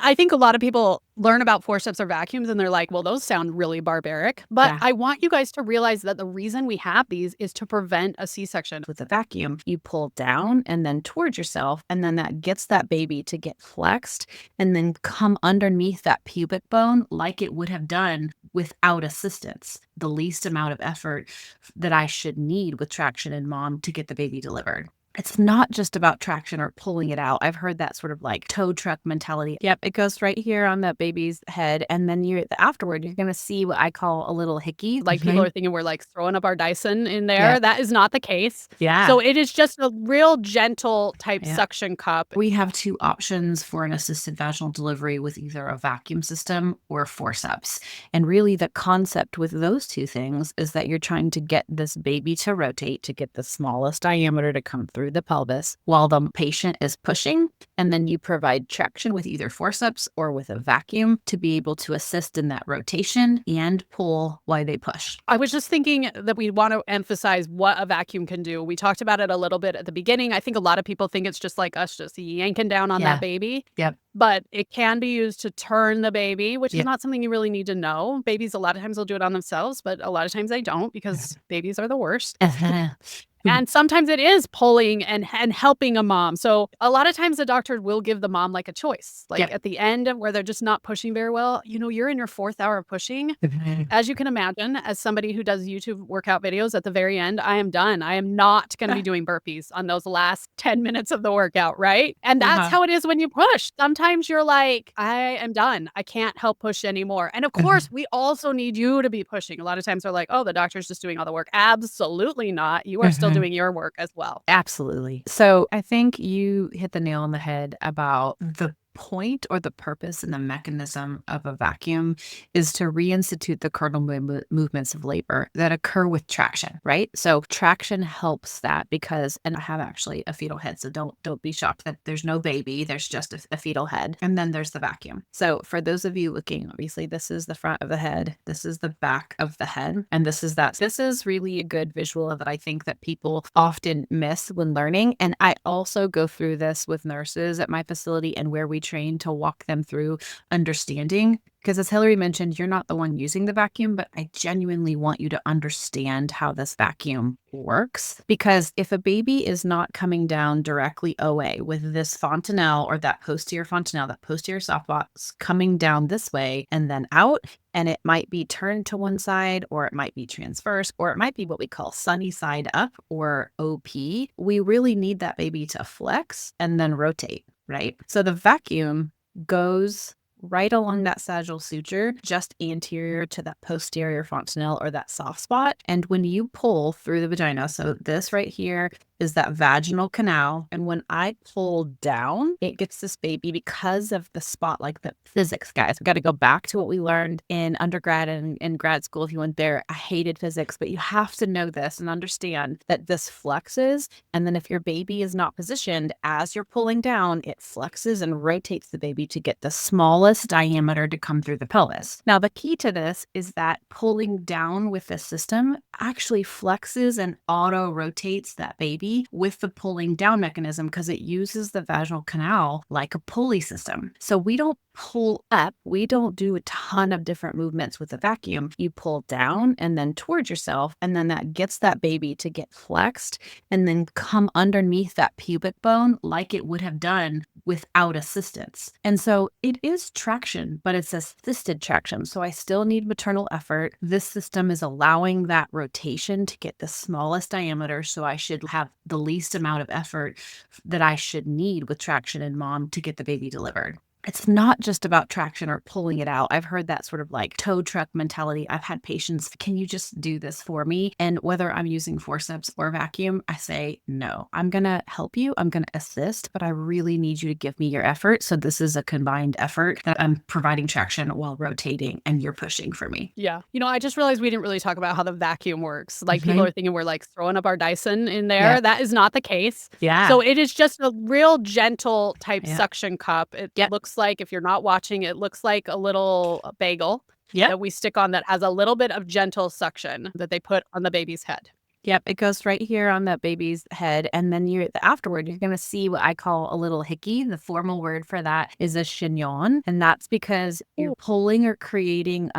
I think a lot of people learn about forceps or vacuums and they're like, well, those sound really barbaric. But Yeah. I want you guys to realize that the reason we have these is to prevent a C-section. With a vacuum, you pull down and then towards yourself, and then that gets that baby to get flexed and then come underneath that pubic bone like it would have done without assistance. The least amount of effort that I should need with traction in mom to get the baby delivered. It's not just about traction or pulling it out. I've heard that sort of like tow truck mentality. Yep, it goes right here on that baby's head. And then afterward, you're going to see what I call a little hickey. Like people are thinking we're like throwing up our Dyson in there. Yeah. That is not the case. Yeah. So it is just a real gentle type suction cup. We have two options for an assisted vaginal delivery with either a vacuum system or forceps. And really the concept with those two things is that you're trying to get this baby to rotate to get the smallest diameter to come through the pelvis while the patient is pushing. And then you provide traction with either forceps or with a vacuum to be able to assist in that rotation and pull while they push. I was just thinking that we want to emphasize what a vacuum can do. We talked about it a little bit at the beginning. I think a lot of people think it's just like us just yanking down on that baby. Yep. But it can be used to turn the baby, which is not something you really need to know. Babies, a lot of times, will do it on themselves, but a lot of times they don't because babies are the worst. And sometimes it is pulling and helping a mom. So a lot of times the doctor will give the mom like a choice, like at the end of where they're just not pushing very well. You know, you're in your 4th hour of pushing. As you can imagine, as somebody who does YouTube workout videos, at the very end, I am done. I am not going to be doing burpees on those last 10 minutes of the workout, right? And that's how it is when you push. Sometimes you're like, I am done. I can't help push anymore. And of course, we also need you to be pushing. A lot of times they're like, oh, the doctor's just doing all the work. Absolutely not. You are still doing your work as well. Absolutely. So I think you hit the nail on the head about the point or the purpose and the mechanism of a vacuum is to reinstitute the cardinal movements of labor that occur with traction, right? So traction helps that because, and I have actually a fetal head, so don't be shocked that there's no baby, there's just a fetal head, and then there's the vacuum. So for those of you looking, obviously this is the front of the head, this is the back of the head, and this is really a good visual that I think that people often miss when learning. And I also go through this with nurses at my facility and where we train to walk them through understanding. Because as Hilary mentioned, you're not the one using the vacuum, but I genuinely want you to understand how this vacuum works. Because if a baby is not coming down directly OA with this fontanelle or that posterior fontanelle, that posterior softbox coming down this way and then out, and it might be turned to one side, or it might be transverse, or it might be what we call sunny side up or OP, we really need that baby to flex and then rotate, right? So the vacuum goes right along that sagittal suture, just anterior to that posterior fontanelle or that soft spot. And when you pull through the vagina, so this right here is that vaginal canal. And when I pull down, it gets this baby because of the spot, like the physics, guys. We've got to go back to what we learned in undergrad and in grad school. If you went there, I hated physics, but you have to know this and understand that this flexes. And then if your baby is not positioned as you're pulling down, it flexes and rotates the baby to get the smallest diameter to come through the pelvis. Now, the key to this is that pulling down with this system actually flexes and auto rotates that baby with the pulling down mechanism because it uses the vaginal canal like a pulley system. So we don't pull up. We don't do a ton of different movements with a vacuum. You pull down and then towards yourself, and then that gets that baby to get flexed and then come underneath that pubic bone like it would have done without assistance. And so it is traction, but it's assisted traction. So I still need maternal effort. This system is allowing that rotation to get the smallest diameter. So I should have the least amount of effort that I should need with traction in mom to get the baby delivered. It's not just about traction or pulling it out. I've heard that sort of like tow truck mentality. I've had patients, can you just do this for me? And whether I'm using forceps or vacuum, I say, no, I'm going to help you. I'm going to assist, but I really need you to give me your effort. So this is a combined effort that I'm providing traction while rotating and you're pushing for me. Yeah. You know, I just realized we didn't really talk about how the vacuum works. Like people are thinking we're like throwing up our Dyson in there. That is not the case. So it is just a real gentle type suction cup. It looks like, if you're not watching, it looks like a little bagel that we stick on that has a little bit of gentle suction that they put on the baby's head. Yep, it goes right here on that baby's head, and then afterward, you're gonna see what I call a little hickey. The formal word for that is a chignon, and that's because you're pulling or creating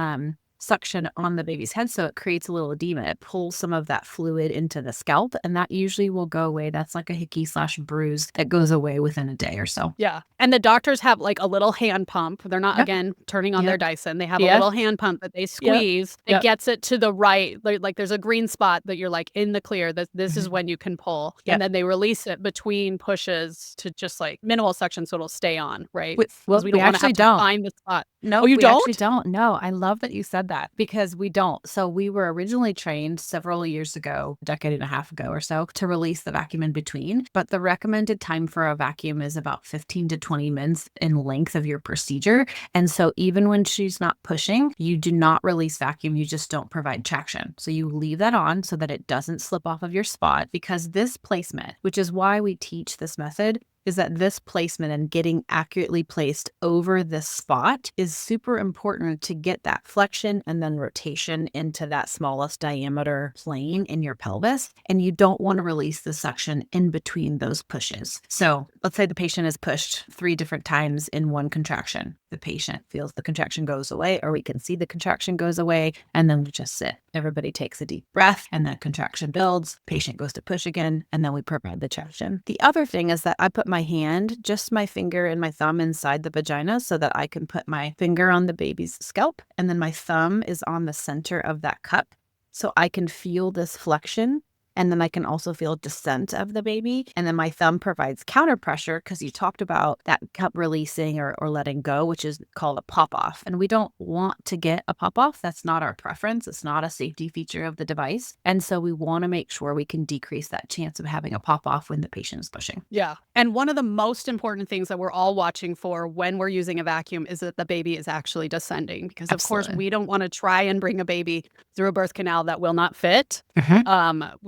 suction on the baby's head, so it creates a little edema. It pulls some of that fluid into the scalp, and that usually will go away. That's like a hickey/bruise that goes away within a day or so. Yeah. And the doctors have like a little hand pump. They're not, Yep. again, turning on their Dyson. They have a Yeah. little hand pump that they squeeze. It Yep. gets it to the right. Like there's a green spot that you're like in the clear. This is when you can pull. Yep. And then they release it between pushes to just like minimal suction so it'll stay on, right? Well, Because we don't want to actually have to don't. find the spot. No, Oh, you we actually don't? don't. No, I love that you said that because we don't. So we were originally trained several years ago, a decade and a half ago or so, to release the vacuum in between. But the recommended time for a vacuum is about 15 to 20 minutes in length of your procedure. And so even when she's not pushing, you do not release vacuum. You just don't provide traction. So you leave that on so that it doesn't slip off of your spot, because this placement, which is why we teach this method, is that this placement and getting accurately placed over this spot is super important to get that flexion and then rotation into that smallest diameter plane in your pelvis. And you don't want to release the suction in between those pushes. So let's say the patient is pushed 3 different times in one contraction. The patient feels the contraction goes away, or we can see the contraction goes away, and then we just sit. Everybody takes a deep breath, and that contraction builds. Patient goes to push again, and then we provide the traction. The other thing is that I put my hand, just my finger and my thumb inside the vagina so that I can put my finger on the baby's scalp, and then my thumb is on the center of that cup. So I can feel this flexion. And then I can also feel descent of the baby. And then my thumb provides counter pressure, because you talked about that cup releasing or letting go, which is called a pop off. And we don't want to get a pop off. That's not our preference. It's not a safety feature of the device. And so we want to make sure we can decrease that chance of having a pop off when the patient is pushing. Yeah. And one of the most important things that we're all watching for when we're using a vacuum is that the baby is actually descending. Because, of course, we don't want to try and bring a baby through a birth canal that will not fit.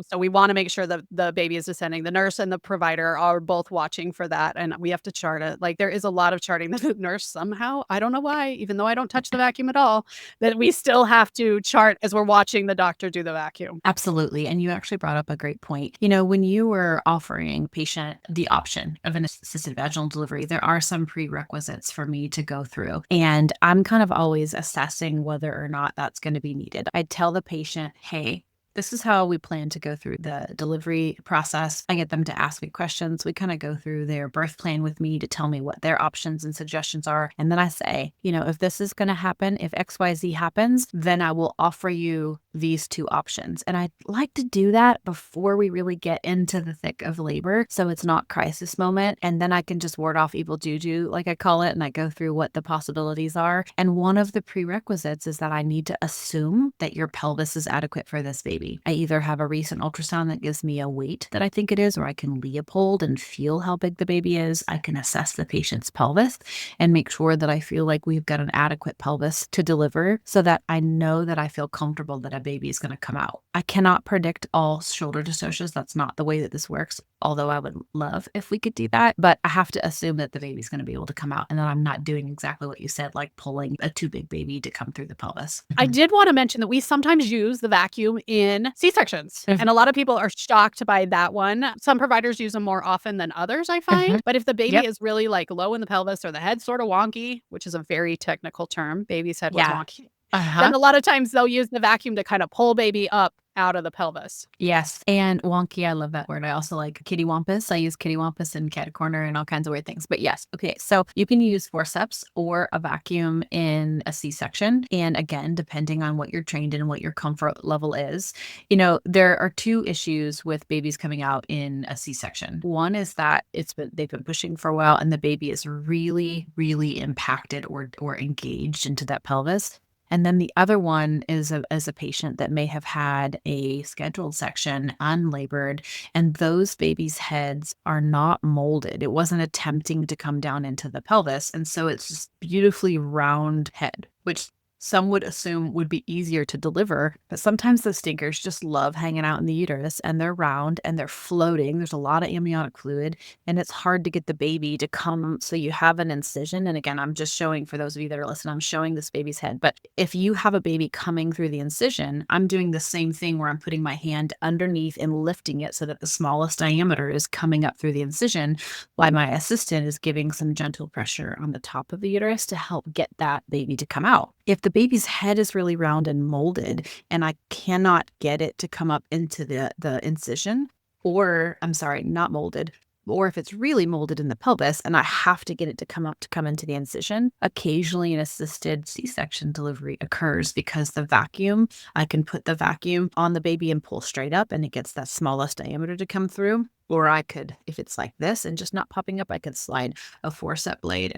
So we want to make sure that the baby is descending. The nurse and the provider are both watching for that, and we have to chart it. Like, there is a lot of charting that the nurse somehow, I don't know why, even though I don't touch the vacuum at all, that we still have to chart as we're watching the doctor do the vacuum. Absolutely. And you actually brought up a great point. You know, when you were offering a patient the option of an assisted vaginal delivery, there are some prerequisites for me to go through. And I'm kind of always assessing whether or not that's going to be needed. I tell the patient, hey, this is how we plan to go through the delivery process. I get them to ask me questions. We kind of go through their birth plan with me to tell me what their options and suggestions are. And then I say, you know, if this is going to happen, if XYZ happens, then I will offer you these 2 options. And I like to do that before we really get into the thick of labor, so it's not crisis moment. And then I can just ward off evil juju, like I call it, and I go through what the possibilities are. And one of the prerequisites is that I need to assume that your pelvis is adequate for this baby. I either have a recent ultrasound that gives me a weight that I think it is, or I can Leopold and feel how big the baby is. I can assess the patient's pelvis and make sure that I feel like we've got an adequate pelvis to deliver, so that I know that I feel comfortable that a baby is going to come out. I cannot predict all shoulder dystocias. That's not the way that this works, although I would love if we could do that. But I have to assume that the baby's going to be able to come out, and that I'm not doing exactly what you said, like pulling a too big baby to come through the pelvis. I did want to mention that we sometimes use the vacuum in C-sections, and a lot of people are shocked by that one. Some providers use them more often than others, I find. But if the baby is really like low in the pelvis, or the head's sort of wonky, which is a very technical term, baby's head was wonky, then a lot of times they'll use the vacuum to kind of pull baby up out of the pelvis. Yes. And wonky, I love that word. I also like kitty wampus. I use kitty wampus and cat corner and all kinds of weird things. But yes. Okay. So you can use forceps or a vacuum in a C-section. And again, depending on what you're trained in and what your comfort level is, you know, there are 2 issues with babies coming out in a C-section. One is that they've been pushing for a while, and the baby is really, really impacted or engaged into that pelvis. And then the other one is a patient that may have had a scheduled section, unlabored, and those babies' heads are not molded. It wasn't attempting to come down into the pelvis. And so it's this beautifully round head, which some would assume would be easier to deliver, but sometimes those stinkers just love hanging out in the uterus, and they're round and they're floating. There's a lot of amniotic fluid, and it's hard to get the baby to come. So you have an incision. And again, I'm just showing, for those of you that are listening, I'm showing this baby's head. But if you have a baby coming through the incision, I'm doing the same thing where I'm putting my hand underneath and lifting it so that the smallest diameter is coming up through the incision, while my assistant is giving some gentle pressure on the top of the uterus to help get that baby to come out. If the baby's head is really round and molded and I cannot get it to come up into the incision, or I'm sorry, not molded, or if it's really molded in the pelvis and I have to get it to come into the incision, occasionally an assisted C-section delivery occurs because I can put the vacuum on the baby and pull straight up and it gets that smallest diameter to come through. Or I could, if it's like this and just not popping up, I could slide a forceps blade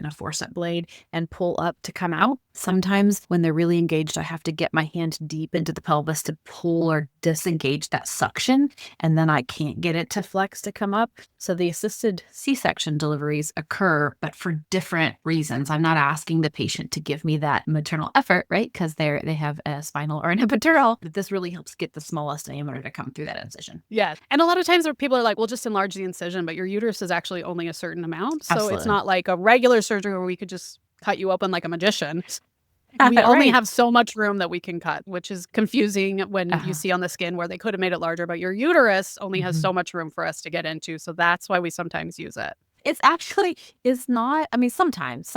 and pull up to come out. Sometimes when they're really engaged, I have to get my hand deep into the pelvis to pull or disengage that suction, and then I can't get it to flex to come up. So the assisted C-section deliveries occur, but for different reasons. I'm not asking the patient to give me that maternal effort, right? Because they have a spinal or an epidural. But this really helps get the smallest diameter to come through that incision. Yes. And a lot of times where people are like, well, just enlarge the incision, but your uterus is actually only a certain amount. So it's Absolutely. not like a regular surgery where we could just cut you open like a magician. We only Right. have so much room that we can cut, which is confusing when you see on the skin where they could have made it larger, but your uterus only has so much room for us to get into. So that's why we sometimes use it. It's actually is not, I mean, sometimes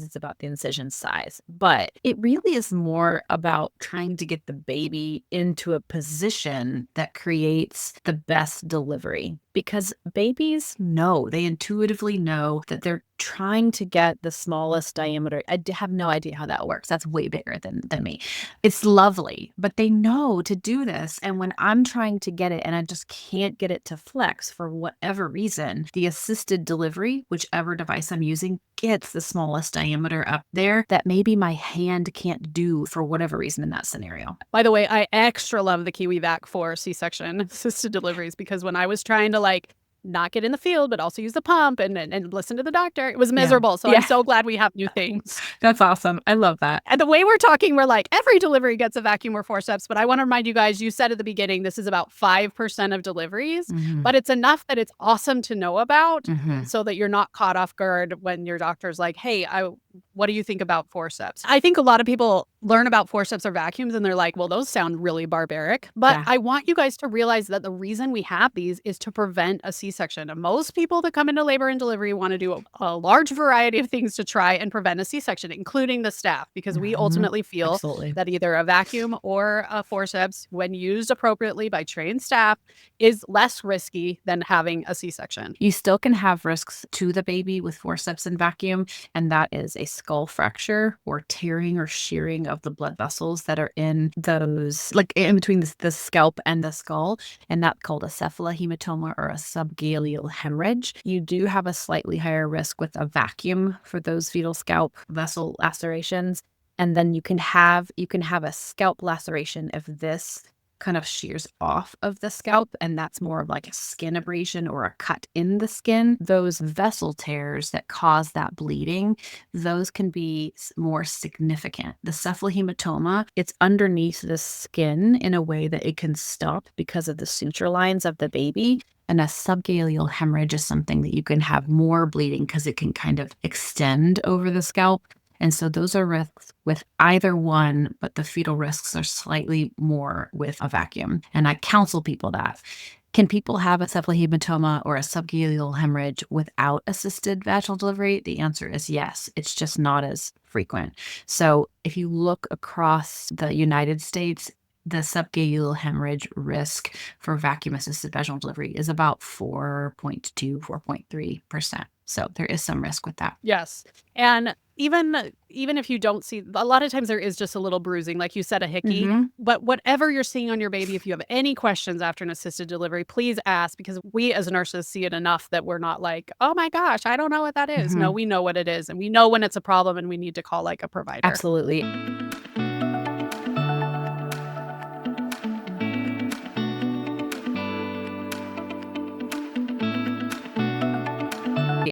it's about the incision size, but it really is more about trying to get the baby into a position that creates the best delivery. Because babies know, they intuitively know that they're trying to get the smallest diameter. Have no idea how that works. That's way bigger than me. It's lovely, but they know to do this. And when I'm trying to get it and I just can't get it to flex for whatever reason, the assisted delivery, whichever device I'm using, gets the smallest diameter up there that maybe my hand can't do for whatever reason in that scenario. By the way, I extra love the Kiwi vac for C-section assisted deliveries because when I was trying to like not get in the field, but also use the pump and listen to the doctor, it was miserable. So I'm so glad we have new things. That's awesome. I love that. And the way we're talking, we're like, every delivery gets a vacuum or forceps. But I want to remind you guys, you said at the beginning, this is about 5% of deliveries, but it's enough that it's awesome to know about so that you're not caught off guard when your doctor's like, hey, what do you think about forceps? I think a lot of people learn about forceps or vacuums and they're like, well, those sound really barbaric. But I want you guys to realize that the reason we have these is to prevent a C-section. And most people that come into labor and delivery want to do a large variety of things to try and prevent a C-section, including the staff, because we ultimately feel that either a vacuum or a forceps, when used appropriately by trained staff, is less risky than having a C-section. You still can have risks to the baby with forceps and vacuum, and that is a skull fracture or tearing or shearing of the blood vessels that are in those, like in between the scalp and the skull, and that's called a cephalohematoma or a subgaleal hemorrhage. You do have a slightly higher risk with a vacuum for those fetal scalp vessel lacerations, and then you can have a scalp laceration if this kind of shears off of the scalp, and that's more of like a skin abrasion or a cut in the skin. Those vessel tears that cause that bleeding, those can be more significant. The cephalohematoma, it's underneath the skin in a way that it can stop because of the suture lines of the baby. And a subgaleal hemorrhage is something that you can have more bleeding because it can kind of extend over the scalp. And so those are risks with either one, but the fetal risks are slightly more with a vacuum. And I counsel people that. Can people have a cephalohematoma or a subgaleal hemorrhage without assisted vaginal delivery? The answer is yes. It's just not as frequent. So if you look across the United States, the subgaleal hemorrhage risk for vacuum-assisted vaginal delivery is about 4.2, 4.3%. So there is some risk with that. Yes. And even if you don't see, a lot of times there is just a little bruising, like you said, a hickey. But whatever you're seeing on your baby, if you have any questions after an assisted delivery, please ask, because we as nurses see it enough that we're not like, oh my gosh, I don't know what that is. No, we know what it is. And we know when it's a problem and we need to call like a provider. Absolutely.